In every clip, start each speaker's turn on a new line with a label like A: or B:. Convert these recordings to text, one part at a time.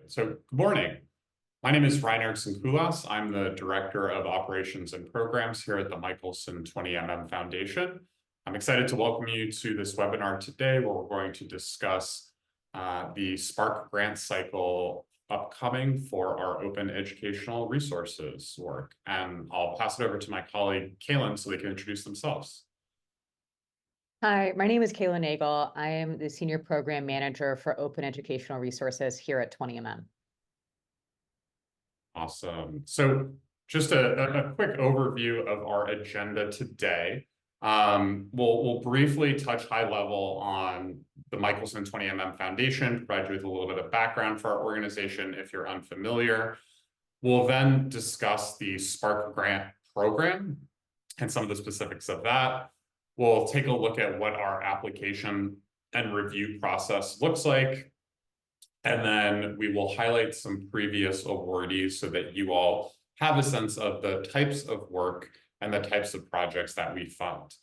A: So good morning. My name is Ryan Erickson-Kulas. I'm the Director of Operations and Programs here at the Michelson 20mm Foundation. I'm excited to welcome you to this webinar today where we're going to discuss the Spark Grant cycle upcoming for our open educational resources work. And I'll pass it over to my colleague, Kaylin, so they can introduce themselves.
B: Hi, my name is Kaylin Nagel. I am the Senior Program Manager for Open Educational Resources here at 20mm.
A: Awesome. So just a quick overview of our agenda today. We'll briefly touch high level on the Michelson 20mm Foundation, provide you with a little bit of background for our organization if you're unfamiliar. We'll then discuss the Spark Grant program and some of the specifics of that. We'll take a look at what our application and review process looks like. And then we will highlight some previous awardees so that you all have a sense of the types of work and the types of projects that we fund.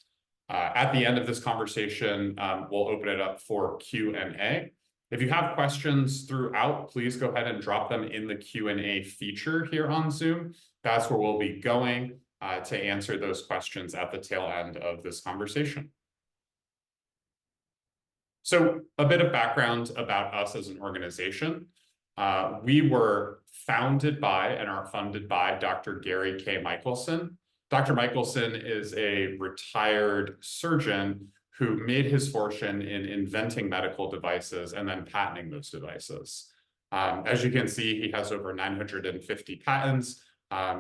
A: At the end of this conversation, we'll open it up for Q&A. If you have questions throughout, please go ahead and drop them in the Q&A feature here on Zoom. That's where we'll be going to answer those questions at the tail end of this conversation. So a bit of background about us as an organization. We were founded by and are funded by Dr. Gary K. Michelson. Dr. Michelson is a retired surgeon who made his fortune in inventing medical devices and then patenting those devices. As you can see, he has over 950 patents.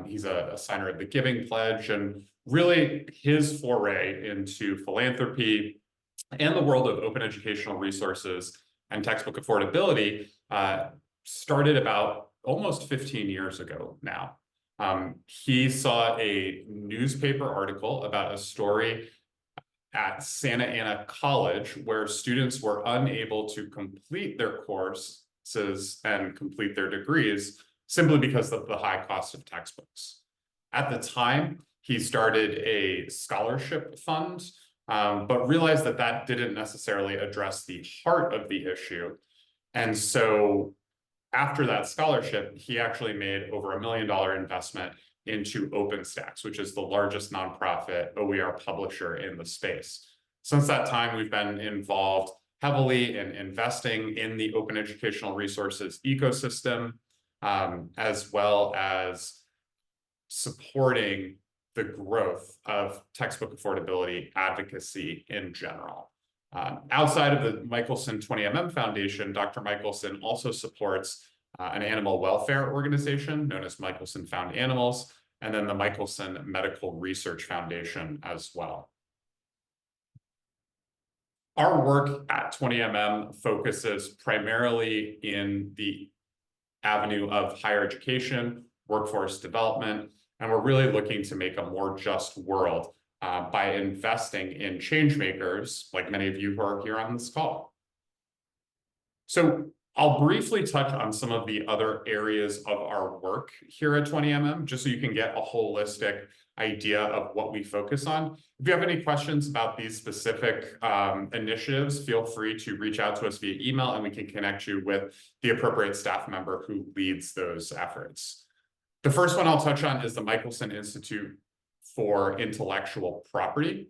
A: He's a signer of the Giving Pledge, and really his foray into philanthropy and the world of open educational resources and textbook affordability started about almost 15 years ago now. He saw a newspaper article about a story at Santa Ana College where students were unable to complete their courses and complete their degrees simply because of the high cost of textbooks. At the time, he started a scholarship fund, but realized that that didn't necessarily address the heart of the issue. And so after that scholarship, he actually made over $1 million investment into OpenStax, which is the largest nonprofit OER publisher in the space. Since that time, we've been involved heavily in investing in the open educational resources ecosystem, as well as supporting the growth of textbook affordability advocacy in general. Outside of the Michelson 20mm Foundation, Dr. Michelson also supports an animal welfare organization known as Michelson Found Animals, and then the Michelson Medical Research Foundation as well. Our work at 20mm focuses primarily in the avenue of higher education, workforce development, and we're really looking to make a more just world by investing in change makers, like many of you who are here on this call. So I'll briefly touch on some of the other areas of our work here at 20mm, just so you can get a holistic idea of what we focus on. If you have any questions about these specific initiatives, feel free to reach out to us via email and we can connect you with the appropriate staff member who leads those efforts. The first one I'll touch on is the Michelson Institute for Intellectual Property,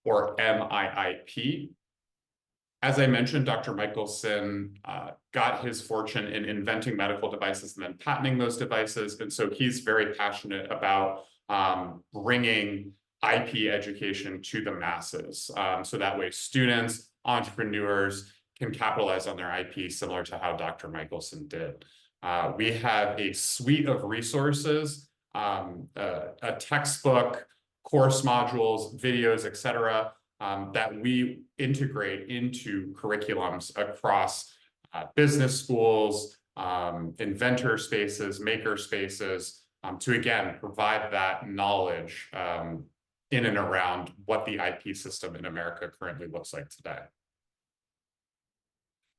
A: or MIIP. As I mentioned, Dr. Michelson got his fortune in inventing medical devices and then patenting those devices. And so he's very passionate about bringing IP education to the masses. So that way students, entrepreneurs can capitalize on their IP similar to how Dr. Michelson did. We have a suite of resources, a textbook, course modules, videos, etc., that we integrate into curriculums across business schools, inventor spaces, maker spaces, to again provide that knowledge in and around what the IP system in America currently looks like today.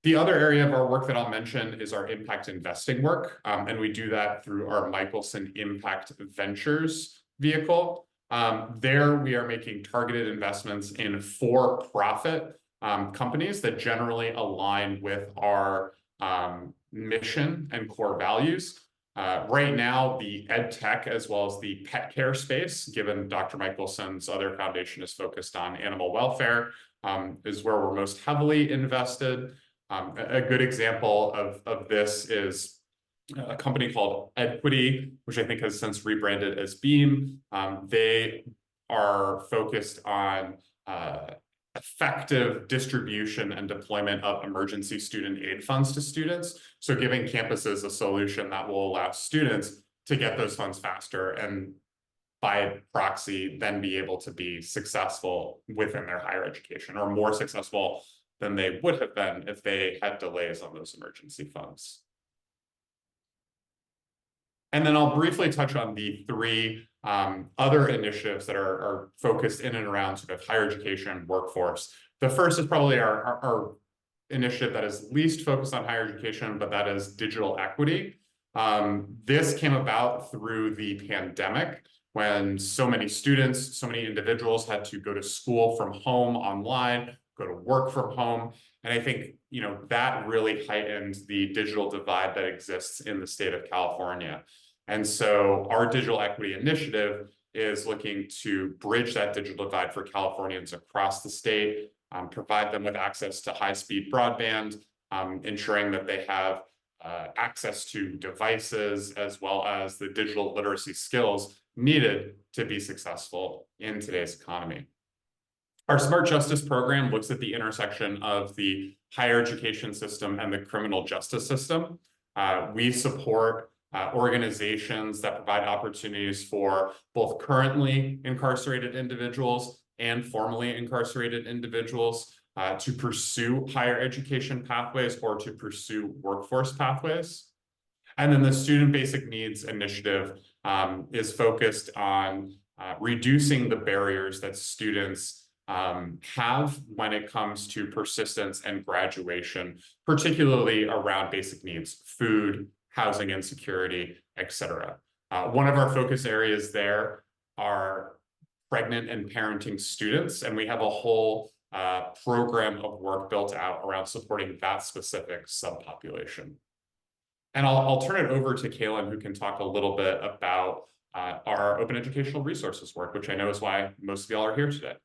A: The other area of our work that I'll mention is our impact investing work, and we do that through our Michelson Impact Ventures vehicle. There we are making targeted investments in for-profit companies that generally align with our mission and core values. Right now, the ed tech as well as the pet care space, given Dr. Michelson's other foundation is focused on animal welfare, is where we're most heavily invested. A good example of this is a company called Equity, which I think has since rebranded as Beam. They are focused on effective distribution and deployment of emergency student aid funds to students. So giving campuses a solution that will allow students to get those funds faster and by proxy then be able to be successful within their higher education, or more successful than they would have been if they had delays on those emergency funds. And then I'll briefly touch on the three other initiatives that are focused in and around sort of higher education workforce. The first is probably our initiative that is least focused on higher education, but that is digital equity. This came about through the pandemic when so many students, so many individuals had to go to school from home online, go to work from home. And I think, that really heightened the digital divide that exists in the state of California. And so our digital equity initiative is looking to bridge that digital divide for Californians across the state, provide them with access to high-speed broadband, ensuring that they have access to devices as well as the digital literacy skills needed to be successful in today's economy. Our Smart Justice program looks at the intersection of the higher education system and the criminal justice system. We support organizations that provide opportunities for both currently incarcerated individuals and formerly incarcerated individuals to pursue higher education pathways or to pursue workforce pathways. And then the Student Basic Needs Initiative is focused on reducing the barriers that students have when it comes to persistence and graduation, particularly around basic needs, food, housing insecurity, etc. One of our focus areas there are pregnant and parenting students, and we have a whole program of work built out around supporting that specific subpopulation. And I'll turn it over to Kaylin, who can talk a little bit about our open educational resources work, which I know is why most of y'all are here today.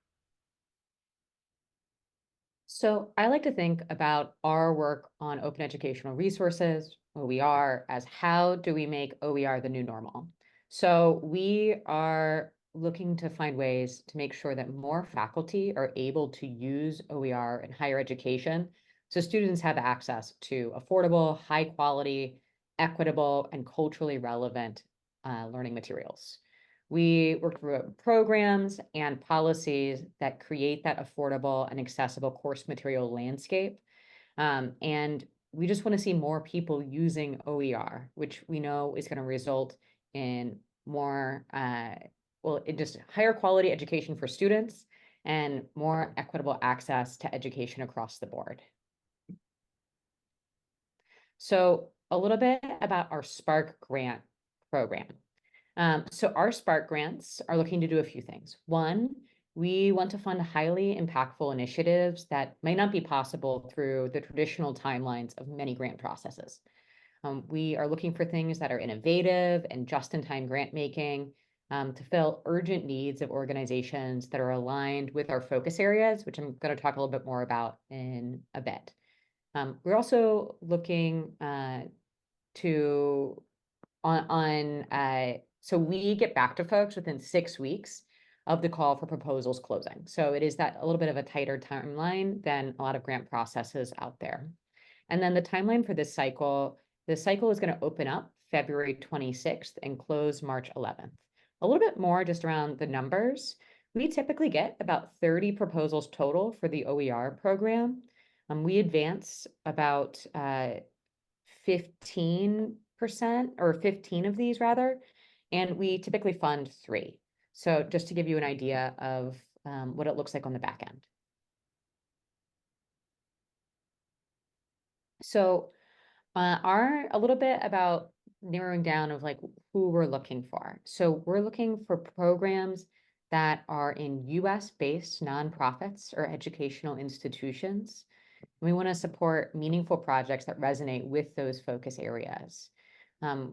B: So I like to think about our work on open educational resources, OER, as how do we make OER the new normal? So we are looking to find ways to make sure that more faculty are able to use OER in higher education so students have access to affordable, high quality, equitable, and culturally relevant learning materials. We work through programs and policies that create that affordable and accessible course material landscape. And we just want to see more people using OER, which we know is going to result in more, just higher quality education for students and more equitable access to education across the board. So a little bit about our Spark Grant program. So our Spark Grants are looking to do a few things. One, we want to fund highly impactful initiatives that might not be possible through the traditional timelines of many grant processes. We are looking for things that are innovative and just-in-time grant making to fill urgent needs of organizations that are aligned with our focus areas, which I'm going to talk a little bit more about in a bit. We're also looking so we get back to folks within 6 weeks of the call for proposals closing. So it is that a little bit of a tighter timeline than a lot of grant processes out there. And then the timeline for this cycle is going to open up February 26th and close March 11th. A little bit more just around the numbers. We typically get about 30 proposals total for the OER program. We advance about 15% or 15 of these rather, and we typically fund 3. So just to give you an idea of what it looks like on the back end. So a little bit about narrowing down of like who we're looking for. So we're looking for programs that are in US-based nonprofits or educational institutions. We want to support meaningful projects that resonate with those focus areas.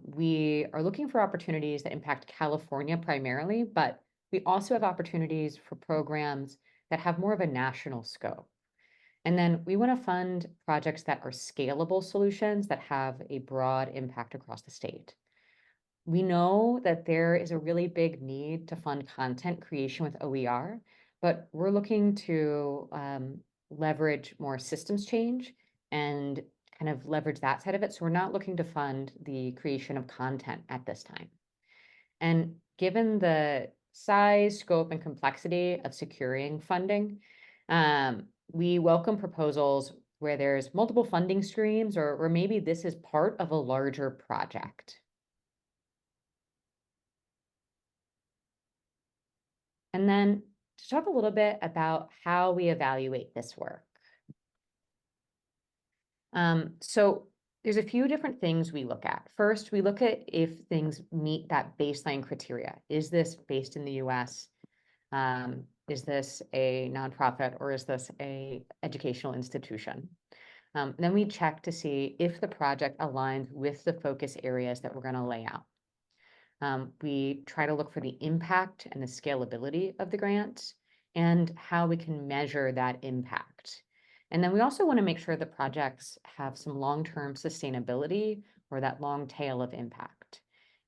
B: We are looking for opportunities that impact California primarily, but we also have opportunities for programs that have more of a national scope. And then we want to fund projects that are scalable solutions that have a broad impact across the state. We know that there is a really big need to fund content creation with OER, but we're looking to leverage more systems change and kind of leverage that side of it. So we're not looking to fund the creation of content at this time. And given the size, scope, and complexity of securing funding, we welcome proposals where there's multiple funding streams, or maybe this is part of a larger project. And then to talk a little bit about how we evaluate this work. So there's a few different things we look at. First, we look at if things meet that baseline criteria. Is this based in the US? Is this a nonprofit, or is this a educational institution? Then we check to see if the project aligns with the focus areas that we're going to lay out. We try to look for the impact and the scalability of the grant and how we can measure that impact. And then we also want to make sure the projects have some long-term sustainability or that long tail of impact.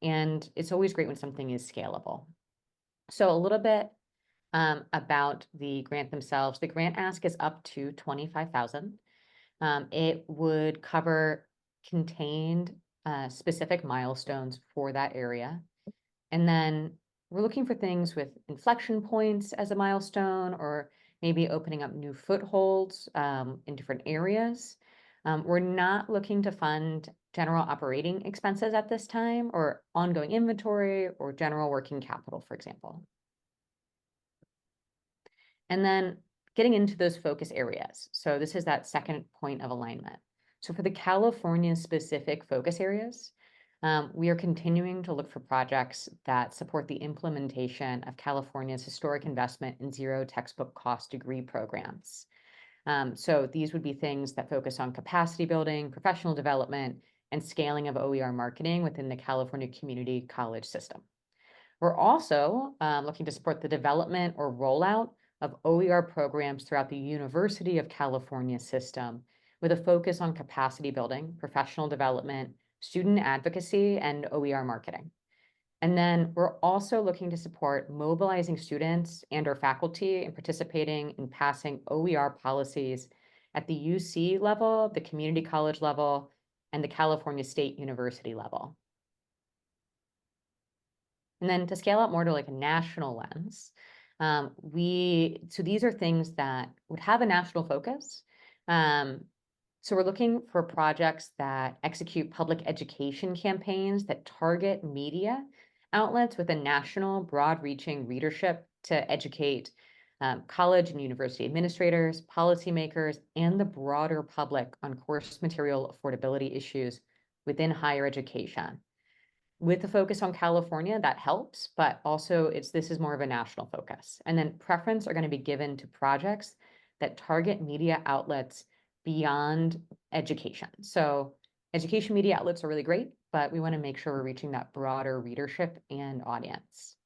B: And it's always great when something is scalable. So a little bit about the grant themselves. The grant ask is up to $25,000. It would cover contained specific milestones for that area. And then we're looking for things with inflection points as a milestone, or maybe opening up new footholds in different areas. We're not looking to fund general operating expenses at this time, or ongoing inventory or general working capital, for example. And then getting into those focus areas. So this is that second point of alignment. So for the California specific focus areas, we are continuing to look for projects that support the implementation of California's historic investment in zero textbook cost degree programs. So these would be things that focus on capacity building, professional development, and scaling of OER marketing within the California community college system. We're also looking to support the development or rollout of OER programs throughout the University of California system, with a focus on capacity building, professional development, student advocacy, and OER marketing. And then we're also looking to support mobilizing students and/or faculty in participating in passing OER policies at the UC level, the community college level, and the California State University level. And then to scale out more to like a national lens, so these are things that would have a national focus. So we're looking for projects that execute public education campaigns that target media outlets with a national, broad-reaching readership to educate college and university administrators, policymakers, and the broader public on course material affordability issues within higher education. With the focus on California, that helps, but also this is more of a national focus. And then preference are going to be given to projects that target media outlets beyond education. So education media outlets are really great, but we want to make sure we're reaching that broader readership and audience.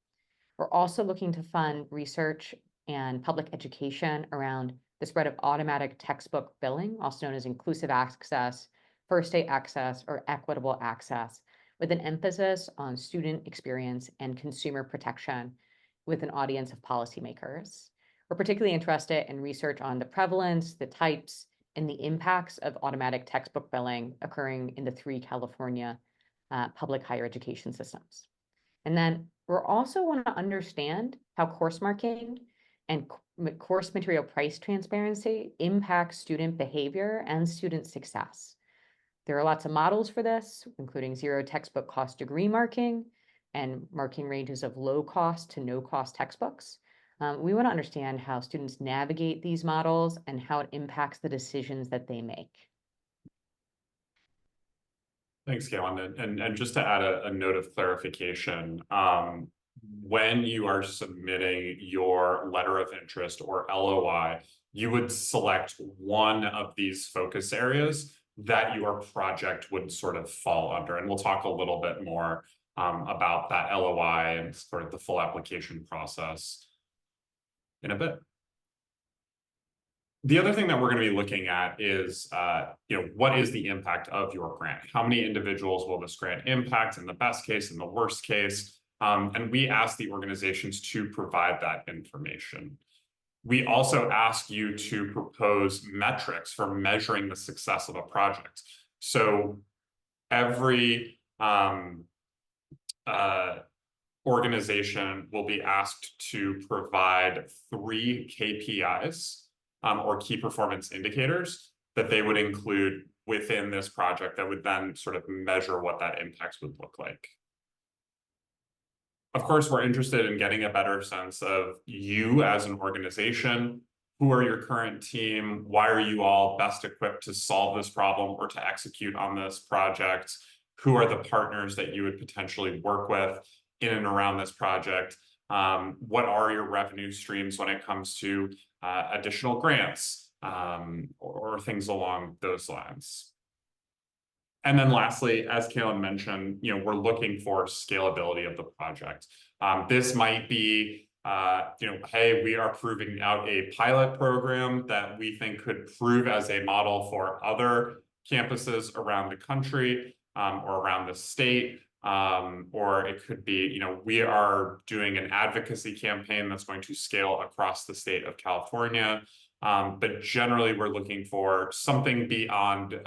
B: We're also looking to fund research and public education around the spread of automatic textbook billing, also known as inclusive access, first day access, or equitable access, with an emphasis on student experience and consumer protection with an audience of policymakers. We're particularly interested in research on the prevalence, the types, and the impacts of automatic textbook billing occurring in the 3 California public higher education systems. And then we're also want to understand how course marking and course material price transparency impacts student behavior and student success. There are lots of models for this, including zero textbook cost degree marking and marking ranges of low cost to no cost textbooks. We want to understand how students navigate these models and how it impacts the decisions that they make.
A: Thanks, Galen. And just to add a note of clarification, when you are submitting your letter of interest or LOI, you would select one of these focus areas that your project would sort of fall under. And we'll talk a little bit more about that LOI and sort of the full application process in a bit. The other thing that we're going to be looking at is, what is the impact of your grant? How many individuals will this grant impact in the best case, in the worst case? And we ask the organizations to provide that information. We also ask you to propose metrics for measuring the success of a project. So every organization will be asked to provide 3 KPIs or key performance indicators that they would include within this project that would then sort of measure what that impact would look like. Of course, we're interested in getting a better sense of you as an organization. Who are your current team? Why are you all best equipped to solve this problem or to execute on this project? Who are the partners that you would potentially work with in and around this project? What are your revenue streams when it comes to additional grants or things along those lines? And then lastly, as Kaylin mentioned, we're looking for scalability of the project. This might be, hey, we are proving out a pilot program that we think could prove as a model for other campuses around the country or around the state. Or it could be, we are doing an advocacy campaign that's going to scale across the state of California. But generally, we're looking for something beyond,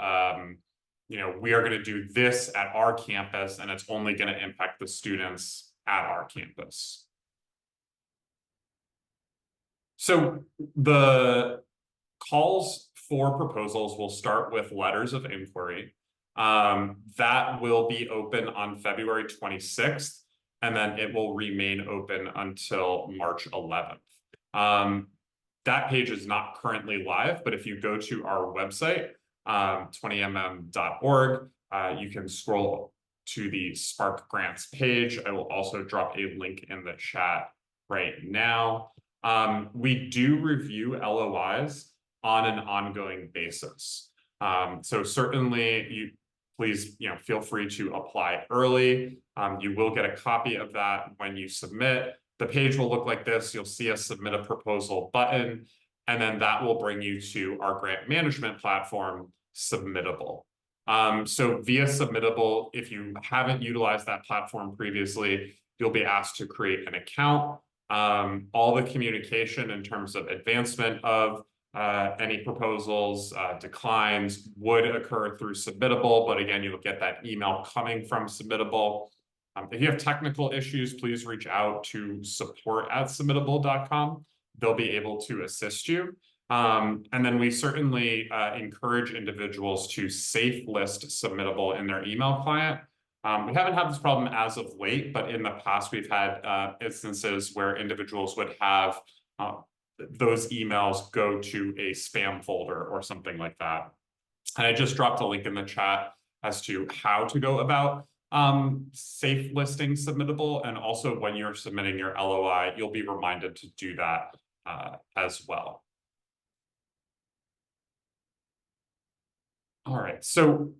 A: we are going to do this at our campus, and it's only going to impact the students at our campus. So the calls for proposals will start with letters of inquiry. That will be open on February 26th, and then it will remain open until March 11th. That page is not currently live, but if you go to our website, 20mm.org, you can scroll to the Spark Grants page. I will also drop a link in the chat right now. We do review LOIs on an ongoing basis. So certainly please feel free to apply early. You will get a copy of that when you submit. The page will look like this. You'll see a submit a proposal button, and then that will bring you to our grant management platform, Submittable. So via Submittable, if you haven't utilized that platform previously, you'll be asked to create an account. All the communication in terms of advancement of any proposals, declines would occur through Submittable, but again, you'll get that email coming from Submittable. If you have technical issues, please reach out to support@submittable.com. They'll be able to assist you. And then we certainly encourage individuals to safe list Submittable in their email client. We haven't had this problem as of late, but in the past, we've had instances where individuals would have those emails go to a spam folder or something like that. And I just dropped a link in the chat as to how to go about safe listing Submittable. And also when you're submitting your LOI, you'll be reminded to do that as well. All right, so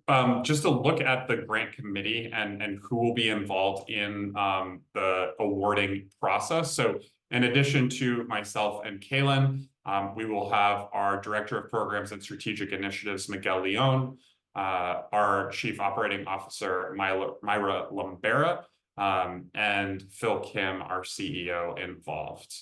A: just to look at the grant committee and who will be involved in the awarding process. So in addition to myself and Kaylin, we will have our Director of Programs and Strategic Initiatives, Miguel Leon, our Chief Operating Officer, Myra Lumbera, and Phil Kim, our CEO, involved.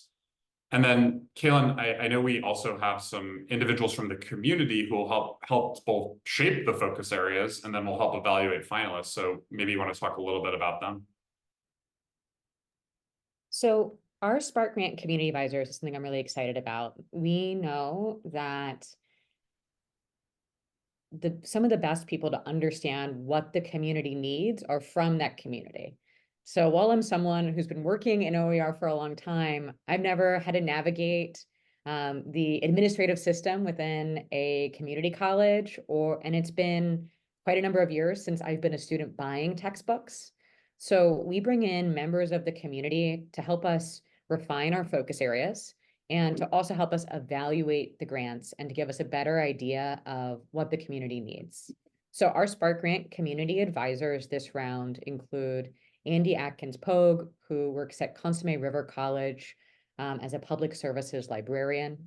A: And then, Kaylin, I know we also have some individuals from the community who will help both shape the focus areas and then will help evaluate finalists. So maybe you want to talk a little bit about them.
B: So our Spark Grant community advisors is something I'm really excited about. We know that some of the best people to understand what the community needs are from that community. So while I'm someone who's been working in OER for a long time, I've never had to navigate the administrative system within a community college, and it's been quite a number of years since I've been a student buying textbooks. So we bring in members of the community to help us refine our focus areas and to also help us evaluate the grants and to give us a better idea of what the community needs. So our Spark Grant community advisors this round include Andy Atkins Pogue, who works at Consomme River College as a public services librarian,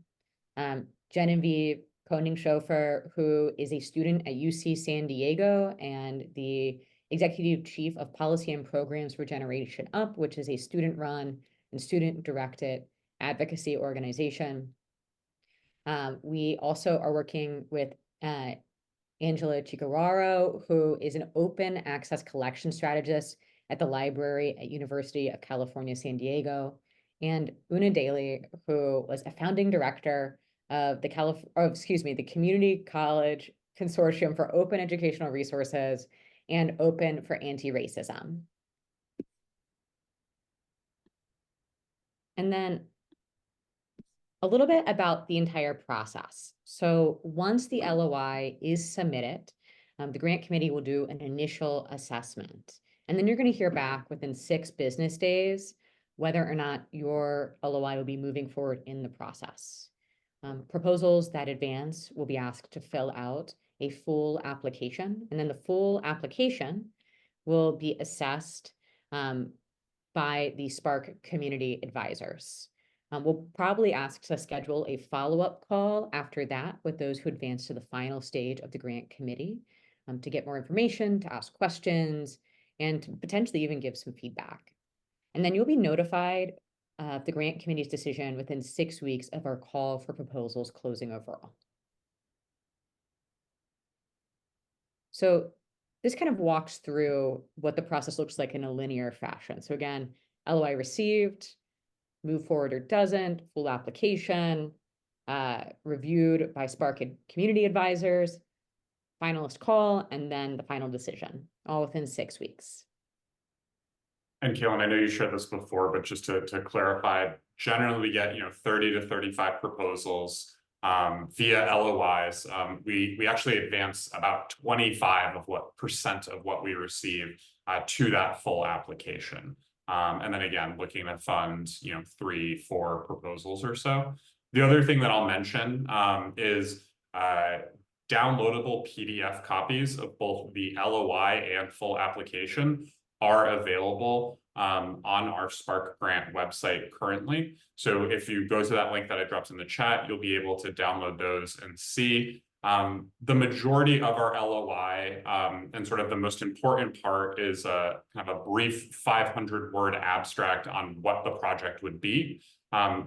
B: Genevieve Koning-Schofer, who is a student at UC San Diego and the Executive Chief of Policy and Programs for Generation Up, which is a student-run and student-directed advocacy organization. We also are working with Angela Chicararo, who is an open access collection strategist at the library at University of California, San Diego, and Una Daly, who was a founding director of the the Community College Consortium for Open Educational Resources and Open for Anti-Racism. And then a little bit about the entire process. So once the LOI is submitted, the grant committee will do an initial assessment. And then you're going to hear back within 6 business days whether or not your LOI will be moving forward in the process. Proposals that advance will be asked to fill out a full application, and then the full application will be assessed by the Spark community advisors. We'll probably ask to schedule a follow-up call after that with those who advance to the final stage of the grant committee to get more information, to ask questions, and to potentially even give some feedback. And then you'll be notified of the grant committee's decision within 6 weeks of our call for proposals closing overall. So this kind of walks through what the process looks like in a linear fashion. So again, LOI received, move forward or doesn't, full application, reviewed by Spark and community advisors, finalist call, and then the final decision, all within 6 weeks.
A: And Kaylin, I know you shared this before, but just to clarify, generally we get 30 to 35 proposals via LOIs. We actually advance about 25% of what we receive to that full application. And then again, looking to fund 3, 4 proposals or so. The other thing that I'll mention is downloadable PDF copies of both the LOI and full application are available on our Spark Grant website currently. So if you go to that link that I dropped in the chat, you'll be able to download those and see the majority of our LOI and sort of the most important part is kind of a brief 500-word abstract on what the project would be.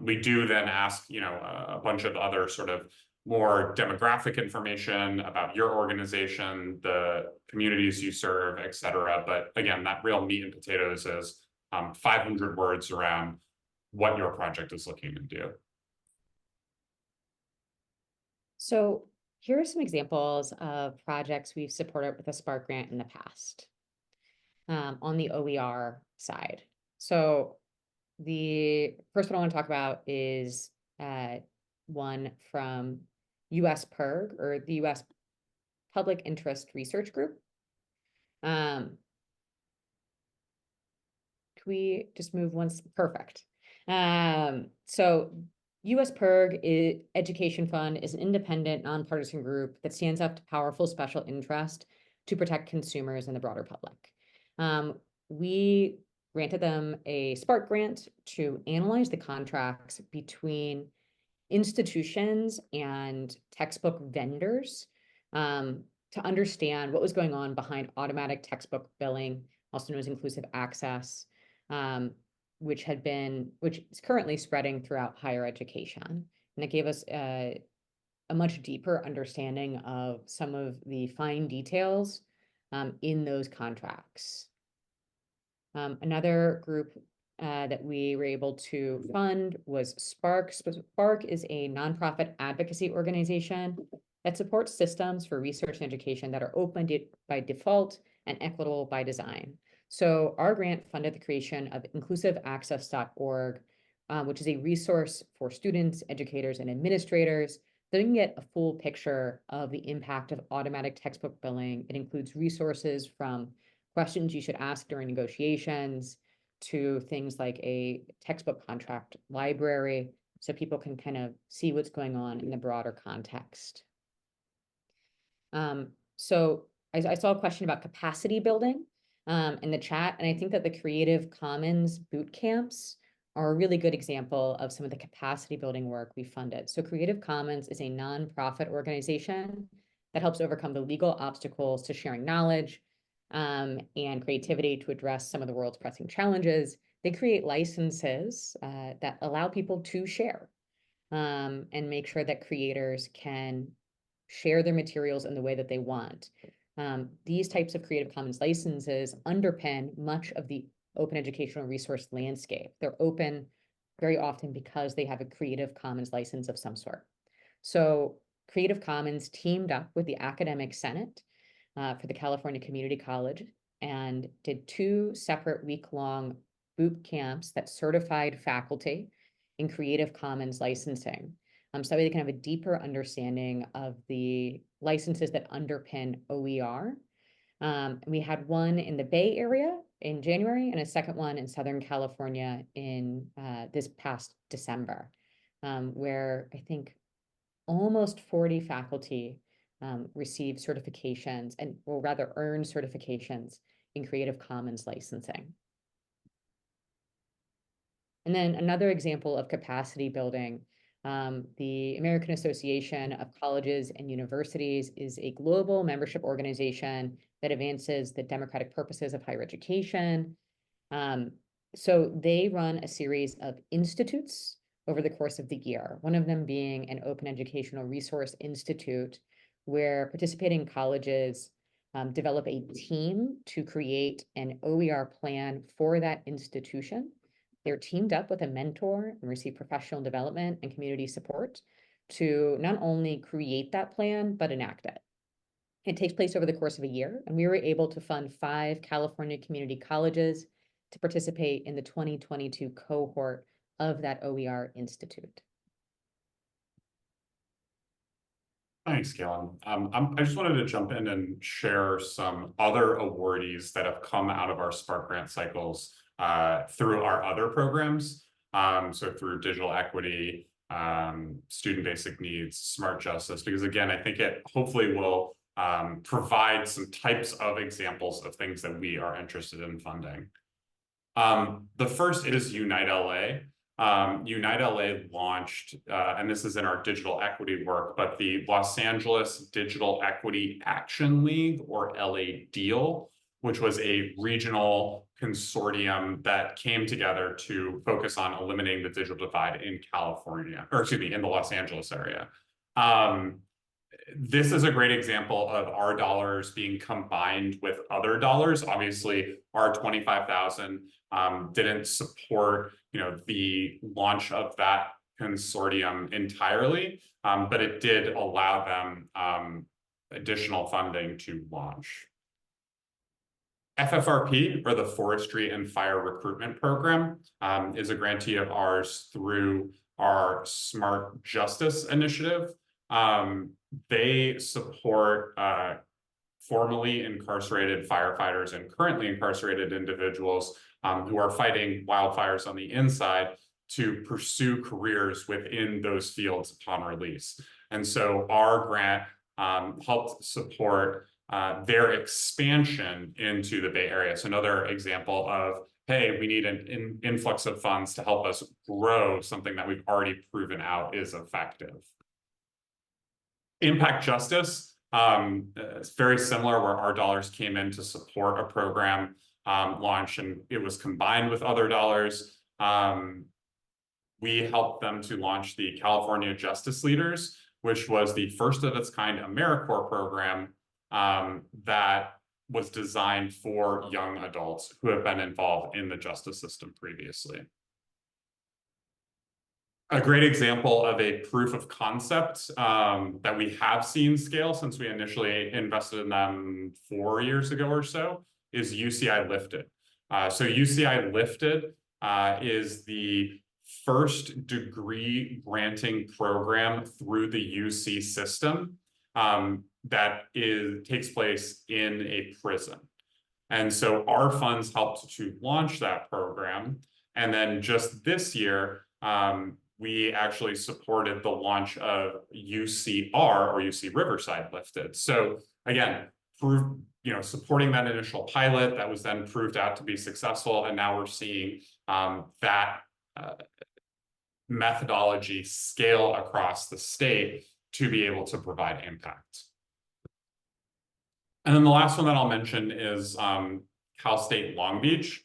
A: We do then ask, a bunch of other sort of more demographic information about your organization, the communities you serve, et cetera. But again, that real meat and potatoes is 500 words around what your project is looking to do.
B: So here are some examples of projects we've supported with a Spark Grant in the past on the OER side. So the first one I want to talk about is one from US PIRG, or the US Public Interest Research Group. Can we just move once? Perfect. So US PIRG Education Fund is an independent, nonpartisan group that stands up to powerful special interest to protect consumers and the broader public. We granted them a Spark grant to analyze the contracts between institutions and textbook vendors to understand what was going on behind automatic textbook billing, also known as inclusive access, which is currently spreading throughout higher education. And it gave us a much deeper understanding of some of the fine details in those contracts. Another group that we were able to fund was Spark. Spark is a nonprofit advocacy organization that supports systems for research and education that are open by default and equitable by design. So our grant funded the creation of inclusiveaccess.org, which is a resource for students, educators, and administrators so they can get a full picture of the impact of automatic textbook billing. It includes resources from questions you should ask during negotiations, to things like a textbook contract library, so people can kind of see what's going on in the broader context. So I saw a question about capacity building in the chat, and I think that the Creative Commons boot camps are a really good example of some of the capacity building work we funded. So Creative Commons is a nonprofit organization that helps overcome the legal obstacles to sharing knowledge and creativity to address some of the world's pressing challenges. They create licenses that allow people to share and make sure that creators can share their materials in the way that they want. These types of Creative Commons licenses underpin much of the open educational resource landscape. They're open very often because they have a Creative Commons license of some sort. So Creative Commons teamed up with the Academic Senate for the California Community College and did 2 separate week-long boot camps that certified faculty in Creative Commons licensing. So that they can have a deeper understanding of the licenses that underpin OER. We had one in the Bay Area in January and a second one in Southern California in this past December, where I think almost 40 faculty received certifications or rather earned certifications in Creative Commons licensing. And then another example of capacity building, the American Association of Colleges and Universities is a global membership organization that advances the democratic purposes of higher education. So they run a series of institutes over the course of the year, one of them being an Open Educational Resource Institute, where participating colleges develop a team to create an OER plan for that institution. They're teamed up with a mentor and receive professional development and community support to not only create that plan, but enact it. It takes place over the course of a year, and we were able to fund 5 California community colleges to participate in the 2022 cohort of that OER Institute.
A: Thanks, Galen. I just wanted to jump in and share some other awardees that have come out of our Spark Grant cycles through our other programs. So through digital equity, student basic needs, smart justice, because again, I think it hopefully will provide some types of examples of things that we are interested in funding. The first is Unite LA. Unite LA launched, and this is in our digital equity work, but the Los Angeles Digital Equity Action League, or LA DEAL, which was a regional consortium that came together to focus on eliminating the digital divide in California, or excuse me, in the Los Angeles area. This is a great example of our dollars being combined with other dollars. Obviously, our 25,000 didn't support, the launch of that consortium entirely, but it did allow them additional funding to launch. FFRP, or the Forestry and Fire Recruitment Program, is a grantee of ours through our Smart Justice Initiative. They support formerly incarcerated firefighters and currently incarcerated individuals who are fighting wildfires on the inside to pursue careers within those fields upon release. And so our grant helped support their expansion into the Bay Area. So another example of, hey, we need an influx of funds to help us grow something that we've already proven out is effective. Impact Justice, it's very similar, where our dollars came in to support a program launch, and it was combined with other dollars. We helped them to launch the California Justice Leaders, which was the first of its kind AmeriCorps program that was designed for young adults who have been involved in the justice system previously. A great example of a proof of concept that we have seen scale since we initially invested in them 4 years ago or so is UCI Lifted. So UCI Lifted is the first degree granting program through the UC system that takes place in a prison. And so our funds helped to launch that program. And then just this year, we actually supported the launch of UCR, or UC Riverside Lifted. So again, supporting that initial pilot that was then proved out to be successful, and now we're seeing that methodology scale across the state to be able to provide impact. And then the last one that I'll mention is Cal State Long Beach.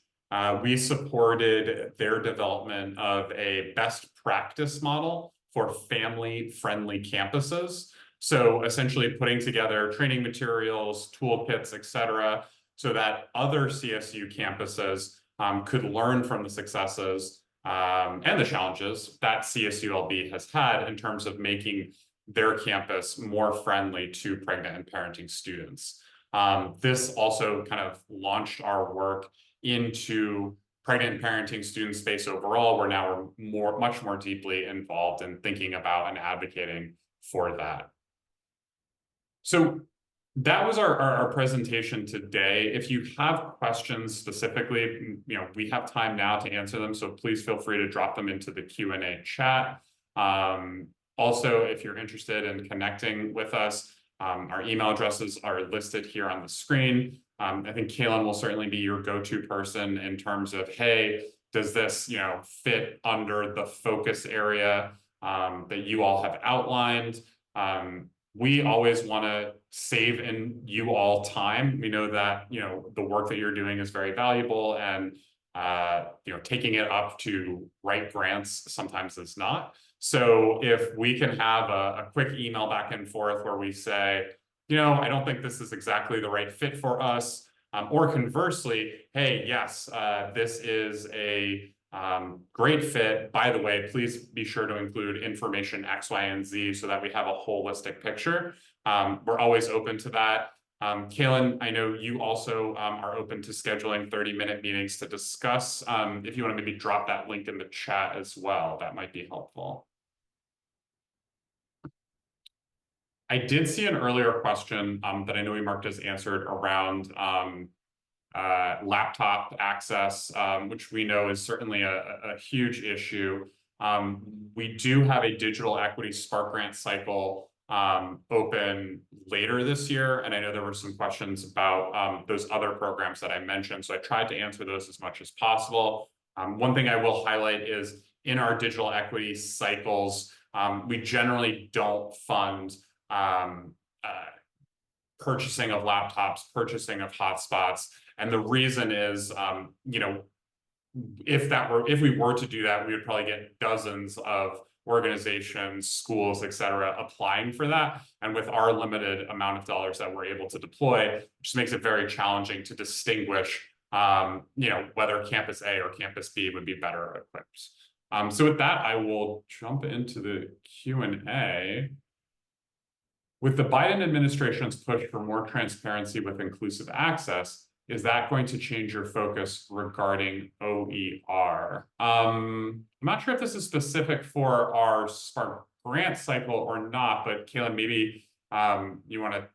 A: We supported their development of a best practice model for family-friendly campuses. So essentially putting together training materials, toolkits, et cetera, so that other CSU campuses could learn from the successes and the challenges that CSULB has had in terms of making their campus more friendly to pregnant and parenting students. This also kind of launched our work into pregnant and parenting student space overall, where now we're much more deeply involved in thinking about and advocating for that. So that was our presentation today. If you have questions specifically, we have time now to answer them, so please feel free to drop them into the Q&A chat. Also, if you're interested in connecting with us, our email addresses are listed here on the screen. I think Kaylin will certainly be your go-to person in terms of, hey, does this fit under the focus area that you all have outlined? We always want to save in you all time. We know that the work that you're doing is very valuable, and taking it up to write grants sometimes is not. So if we can have a quick email back and forth where we say, I don't think this is exactly the right fit for us, or conversely, hey, yes, this is a great fit. By the way, please be sure to include information X, Y, and Z so that we have a holistic picture. We're always open to that. Kaylin, I know you also are open to scheduling 30-minute meetings to discuss. If you want to maybe drop that link in the chat as well, that might be helpful. I did see an earlier question that I know we marked as answered around laptop access, which we know is certainly a huge issue. We do have a digital equity Spark Grant cycle open later this year, and I know there were some questions about those other programs that I mentioned, so I tried to answer those as much as possible. One thing I will highlight is in our digital equity cycles, we generally don't fund purchasing of laptops, purchasing of hotspots. And the reason is, if we were to do that, we would probably get dozens of organizations, schools, et cetera, applying for that. And with our limited amount of dollars that we're able to deploy, it just makes it very challenging to distinguish, whether campus A or campus B would be better equipped. So with that, I will jump into the Q&A. With the Biden administration's push for more transparency with inclusive access, is that going to change your focus regarding OER? I'm not sure if this is specific for our Spark Grant cycle or not, but Kaylin, maybe you want to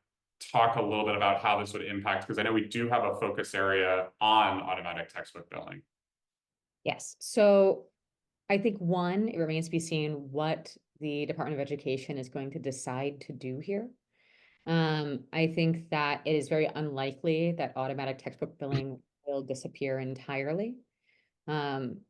A: talk a little bit about how this would impact, because I know we do have a focus area on automatic textbook billing.
B: Yes. So I think it remains to be seen what the Department of Education is going to decide to do here. I think that it is very unlikely that automatic textbook billing will disappear entirely. And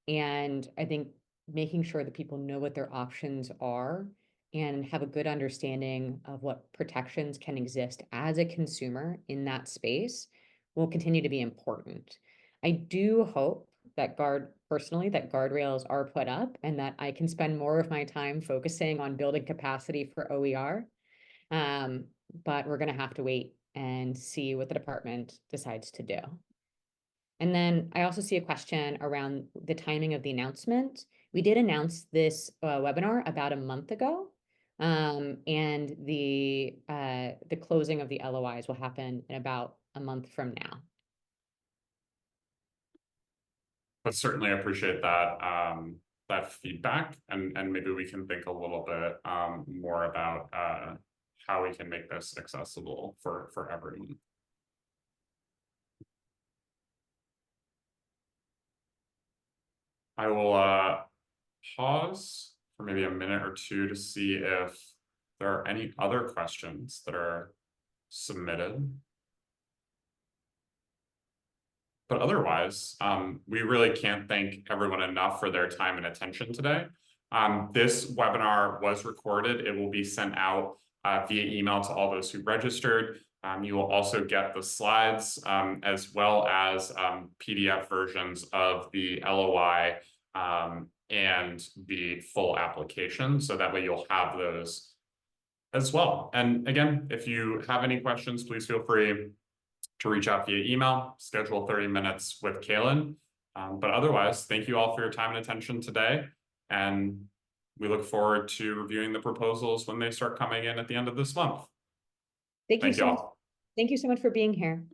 B: I think making sure that people know what their options are and have a good understanding of what protections can exist as a consumer in that space will continue to be important. I do hope that personally, that guardrails are put up and that I can spend more of my time focusing on building capacity for OER. But we're going to have to wait and see what the department decides to do. And then I also see a question around the timing of the announcement. We did announce this webinar about a month ago, and the closing of the LOIs will happen in about a month from now.
A: But certainly appreciate that feedback, and maybe we can think a little bit more about how we can make this accessible for everyone. I will pause for maybe a minute or two to see if there are any other questions that are submitted. But otherwise, we really can't thank everyone enough for their time and attention today. This webinar was recorded. It will be sent out via email to all those who registered. You will also get the slides as well as PDF versions of the LOI and the full application. So that way you'll have those as well. And again, if you have any questions, please feel free to reach out via email, schedule 30 minutes with Kaylin. But otherwise, thank you all for your time and attention today. And we look forward to reviewing the proposals when they start coming in at the end of this month.
B: Thank you
A: Thank you
B: so much.
A: all.
B: Thank you so much for being here.